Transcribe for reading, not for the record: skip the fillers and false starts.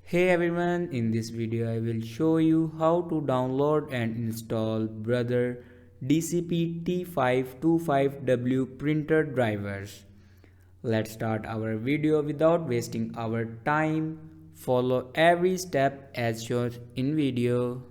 Hey everyone, in this video I will show you how to download and install Brother DCP-T525W printer drivers. Let's start our video without wasting our time. Follow every step as shown in video.